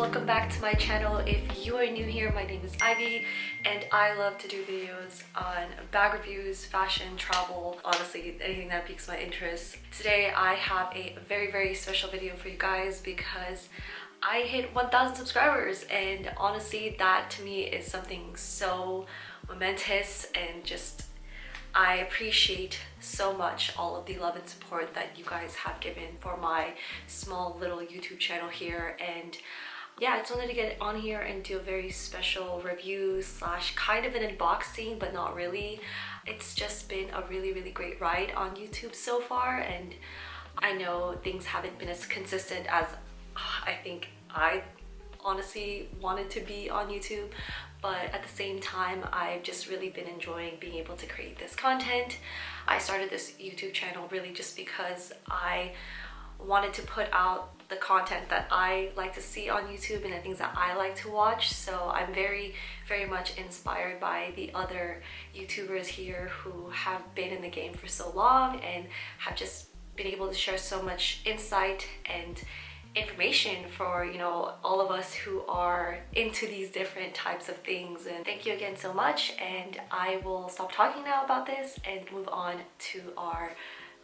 welcome back to my channel. If you are new here, my name is Ivy and I love to do videos on bag reviews, fashion, travel, honestly anything that piques my interest. Today I have a very special video for you guys because I hit 1,000 subscribers, and honestly that to me is something so momentous, and just I appreciate so much all of the love and support that you guys have given for my small little YouTube channel here. And yeah, I just wanted to get on here and do a very special review slash kind of an unboxing, but not really. It's just been a really great ride on YouTube so far, and I know things haven't been as consistent as I think I honestly wanted to be on YouTube, but at the same time I've just really been enjoying being able to create this content. I started this YouTube channel really just because I wanted to put out the content that I like to see on YouTube and the things that I like to watch. So I'm very much inspired by the other YouTubers here who have been in the game for so long and have just been able to share so much insight and information for, you know, all of us who are into these different types of things. And thank you again so much, and I will stop talking now about this and move on to our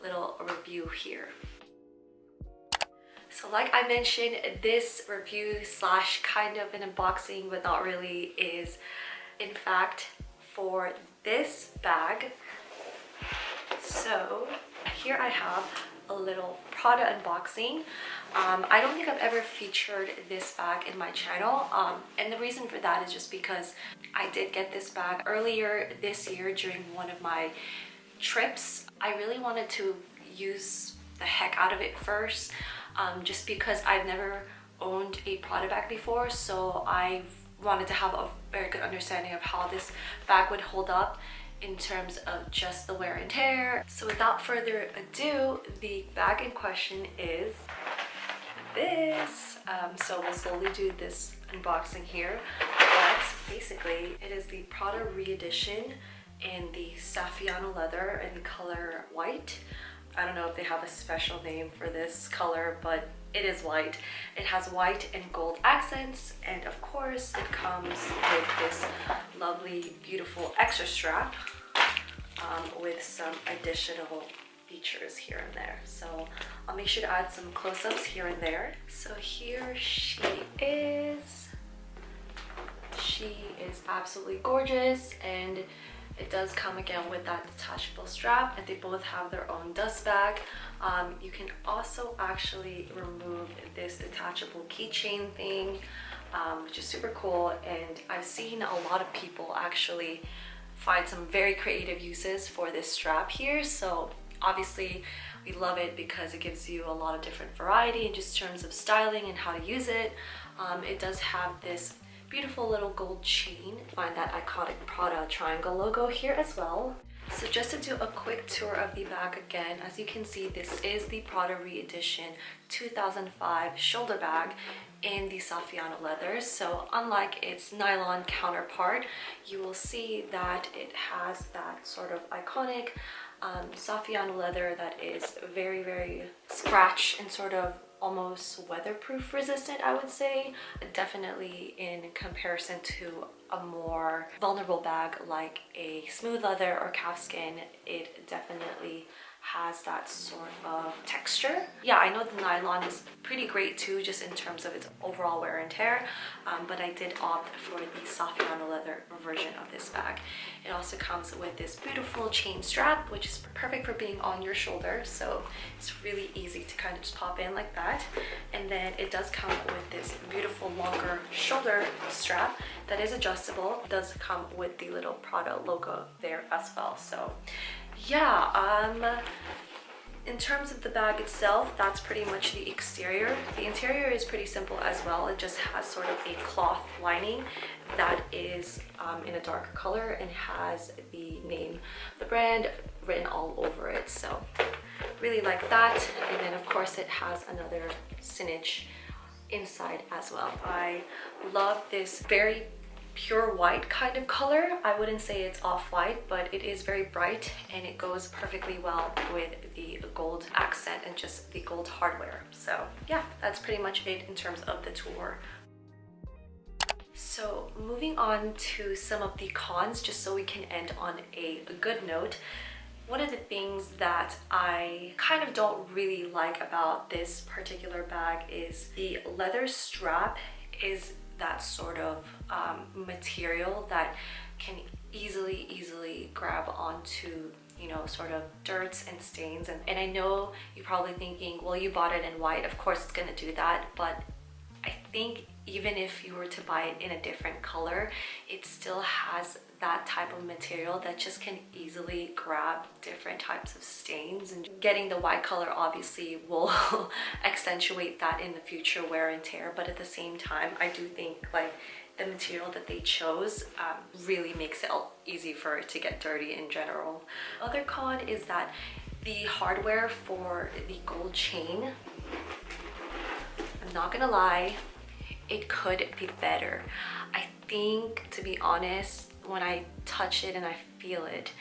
little review here. So like I mentioned, this review slash kind of an unboxing, but not really, is in fact for this bag. So here I have a little Prada unboxing. I don't think I've ever featured this bag in my channel, and the reason for that is just because I did get this bag earlier this year during one of my trips. I really wanted to use the heck out of it first, just because I've never owned a Prada bag before, so I wanted to have a very good understanding of how this bag would hold up in terms of just the wear and tear. So without further ado, the bag in question is this. So we'll slowly do this unboxing here, but basically it is the Prada re-edition in the Saffiano leather in the color white. I don't know if they have a special name for this color, but it is white. It has white and gold accents, and of course it comes with this lovely beautiful extra strap with some additional features here and there. So I'll make sure to add some close-ups here and there. So here she is. She is absolutely gorgeous, and it does come again with that detachable strap, and they both have their own dust bag. You can also actually remove this detachable keychain thing, which is super cool, and I've seen a lot of people actually find some very creative uses for this strap here. So obviously we love it because it gives you a lot of different variety in just terms of styling and how to use it. It does have this beautiful little gold chain. Find that iconic Prada triangle logo here as well. So just to do a quick tour of the bag again, as you can see, this is the Prada re-edition 2005 shoulder bag in the Saffiano leather. So unlike its nylon counterpart, you will see that it has that sort of iconic Saffiano leather that is very scratch and sort of almost weatherproof resistant, I would say. Definitely in comparison to a more vulnerable bag like a smooth leather or calfskin, it definitely has that sort of texture. Yeah, I know the nylon is pretty great too, just in terms of its overall wear and tear, but I did opt for the Saffiano leather version of this bag. It also comes with this beautiful chain strap, which is perfect for being on your shoulder, so it's really easy to kind of just pop in like that. And then it does come with this beautiful longer shoulder strap that is adjustable. It does come with the little Prada logo there as well. So yeah, in terms of the bag itself, that's pretty much the exterior. The interior is pretty simple as well. It just has sort of a cloth lining that is in a darker color and has the name of the brand written all over it. So really like that. And then of course it has another signage inside as well. I love this very pure white kind of color. I wouldn't say it's off-white, but it is very bright and it goes perfectly well with the gold accent and just the gold hardware. So yeah, that's pretty much it in terms of the tour. So moving on to some of the cons, just so we can end on a good note. One of the things that I kind of don't really like about this particular bag is the leather strap is that sort of material that can easily grab onto, you know, sort of dirts and stains. And I know you're probably thinking, well, you bought it in white, of course it's gonna do that, but I think even if you were to buy it in a different color, it still has that type of material that just can easily grab different types of stains. And getting the white color obviously will accentuate that in the future wear and tear, but at the same time, I do think like the material that they chose really makes it easy for it to get dirty in general. Other con is that the hardware for the gold chain, I'm not gonna lie, it could be better. I think, to be honest, when I touch it and I feel it,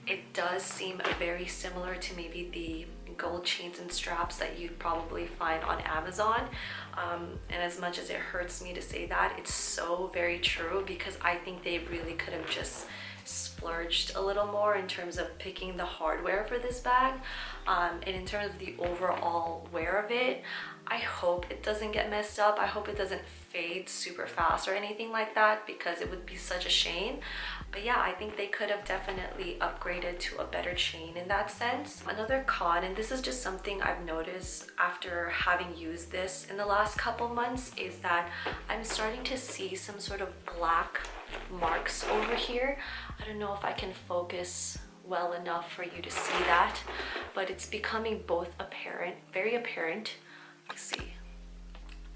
it does seem very similar to maybe the gold chains and straps that you'd probably find on Amazon. And as much as it hurts me to say that, it's so very true, because I think they really could have just splurged a little more in terms of picking the hardware for this bag. And in terms of the overall wear of it, I hope it doesn't get messed up. I hope it doesn't fade super fast or anything like that, because it would be such a shame. But yeah, I think they could have definitely upgraded to a better chain in that sense. Another con, and this is just something I've noticed after having used this in the last couple months, is that I'm starting to see some sort of black marks over here. I don't know if I can focus well enough for you to see that, but it's becoming both apparent, very apparent. Let's see,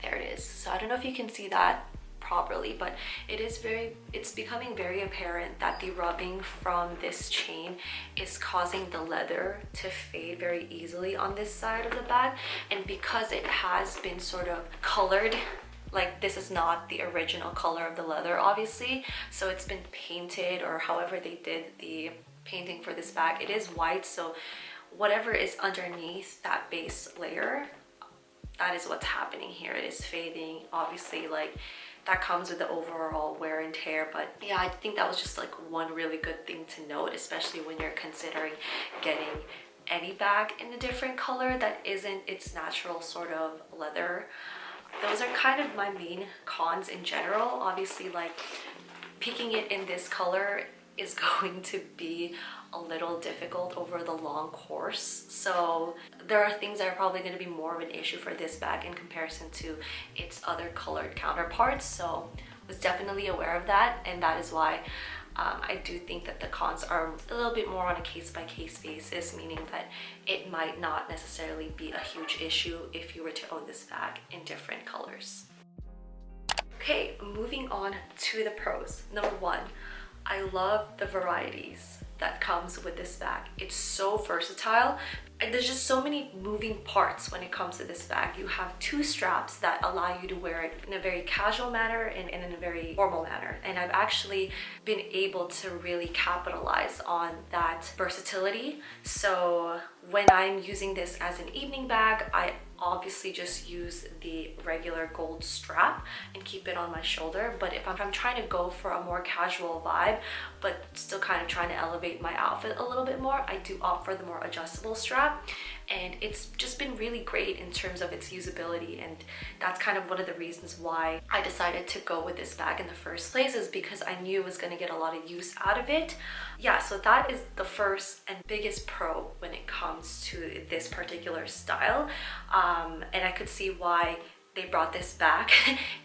there it is. So I don't know if you can see that properly, but it's becoming very apparent that the rubbing from this chain is causing the leather to fade very easily on this side of the bag. And because it has been sort of colored, like this is not the original color of the leather obviously, so it's been painted, or however they did the painting for this bag, it is white, so whatever is underneath that base layer, that is what's happening here. It is fading. Obviously, like that comes with the overall wear and tear. But yeah, I think that was just like one really good thing to note, especially when you're considering getting any bag in a different color that isn't its natural sort of leather. Those are kind of my main cons in general. Obviously, like picking it in this color is going to be a little difficult over the long course. So there are things that are probably going to be more of an issue for this bag in comparison to its other colored counterparts. So I was definitely aware of that, and that is why I do think that the cons are a little bit more on a case-by-case basis, meaning that it might not necessarily be a huge issue if you were to own this bag in different colors. Okay, moving on to the pros. Number one, I love the varieties that comes with this bag. It's so versatile, and there's just so many moving parts when it comes to this bag. You have two straps that allow you to wear it in a very casual manner and in a very formal manner, and I've actually been able to really capitalize on that versatility. So when I'm using this as an evening bag, I obviously just use the regular gold strap and keep it on my shoulder. But if I'm trying to go for a more casual vibe but still kind of trying to elevate my outfit a little bit more, I do opt for the more adjustable strap, and it's just been really great in terms of its usability. And that's kind of one of the reasons why I decided to go with this bag in the first place, is because I knew I was going to get a lot of use out of it. Yeah, so that is the first and biggest pro when it comes to this particular style. And I could see why they brought this back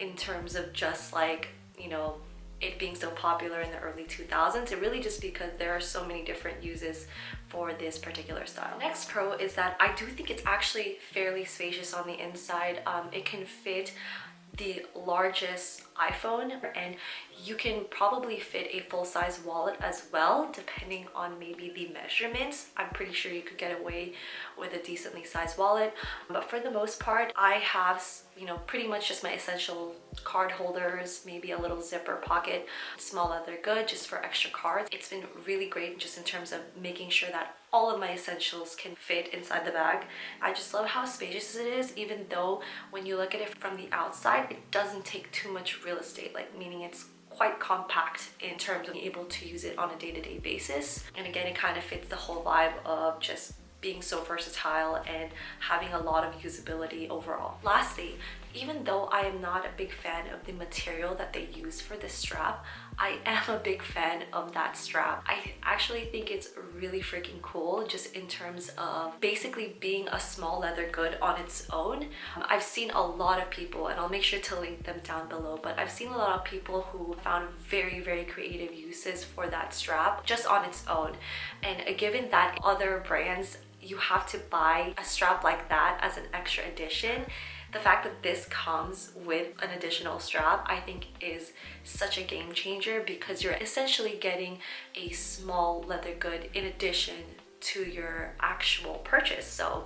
in terms of just like, you know, it being so popular in the early 2000s. It really just because there are so many different uses for this particular style. Next pro is that I do think it's actually fairly spacious on the inside. It can fit the largest iPhone, and you can probably fit a full-size wallet as well, depending on maybe the measurements. I'm pretty sure you could get away with a decently sized wallet, but for the most part, I have you know, pretty much just my essential card holders, maybe a little zipper pocket, small leather good just for extra cards. It's been really great just in terms of making sure that all of my essentials can fit inside the bag. I just love how spacious it is, even though when you look at it from the outside, it doesn't take too much real estate, like meaning it's quite compact in terms of being able to use it on a day-to-day basis. And again, it kind of fits the whole vibe of just being so versatile and having a lot of usability overall. Lastly, even though I am not a big fan of the material that they use for this strap, I am a big fan of that strap. I actually think it's really freaking cool just in terms of basically being a small leather good on its own. I've seen a lot of people, and I'll make sure to link them down below, but I've seen a lot of people who found very, very creative uses for that strap just on its own. And given that other brands, you have to buy a strap like that as an extra addition, the fact that this comes with an additional strap, I think is such a game changer, because you're essentially getting a small leather good in addition to your actual purchase. So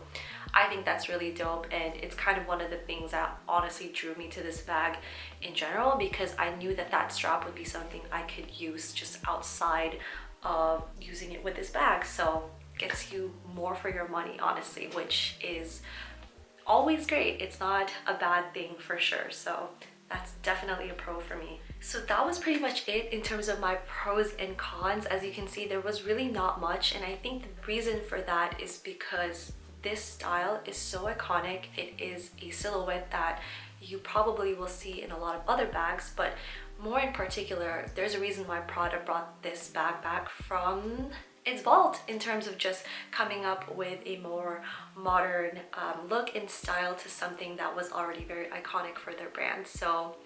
I think that's really dope, and it's kind of one of the things that honestly drew me to this bag in general, because I knew that that strap would be something I could use just outside of using it with this bag. So gets you more for your money, honestly, which is always great. It's not a bad thing for sure. So that's definitely a pro for me. So that was pretty much it in terms of my pros and cons. As you can see, there was really not much, and I think the reason for that is because this style is so iconic. It is a silhouette that you probably will see in a lot of other bags, but more in particular, there's a reason why Prada brought this bag back from its vault in terms of just coming up with a more modern look and style to something that was already very iconic for their brand. So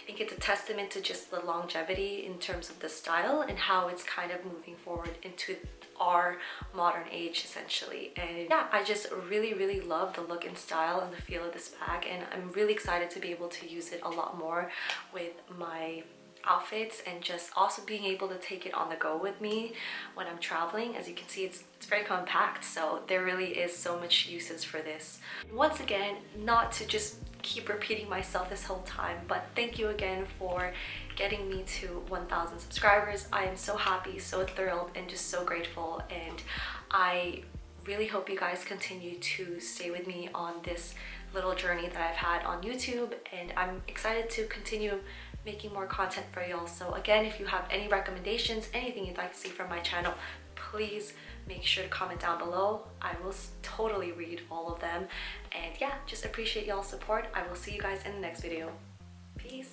I think it's a testament to just the longevity in terms of the style and how it's kind of moving forward into our modern age essentially. And yeah, I just really love the look and style and the feel of this bag, and I'm really excited to be able to use it a lot more with my outfits, and just also being able to take it on the go with me when I'm traveling. As you can see, it's very compact, so there really is so much uses for this. Once again, not to just keep repeating myself this whole time, but thank you again for getting me to 1,000 subscribers. I am so happy, so thrilled, and just so grateful, and I really hope you guys continue to stay with me on this little journey that I've had on YouTube, and I'm excited to continue making more content for y'all. So again, if you have any recommendations, anything you'd like to see from my channel, please make sure to comment down below. I will totally read all of them, and yeah, just appreciate y'all's support. I will see you guys in the next video. Peace.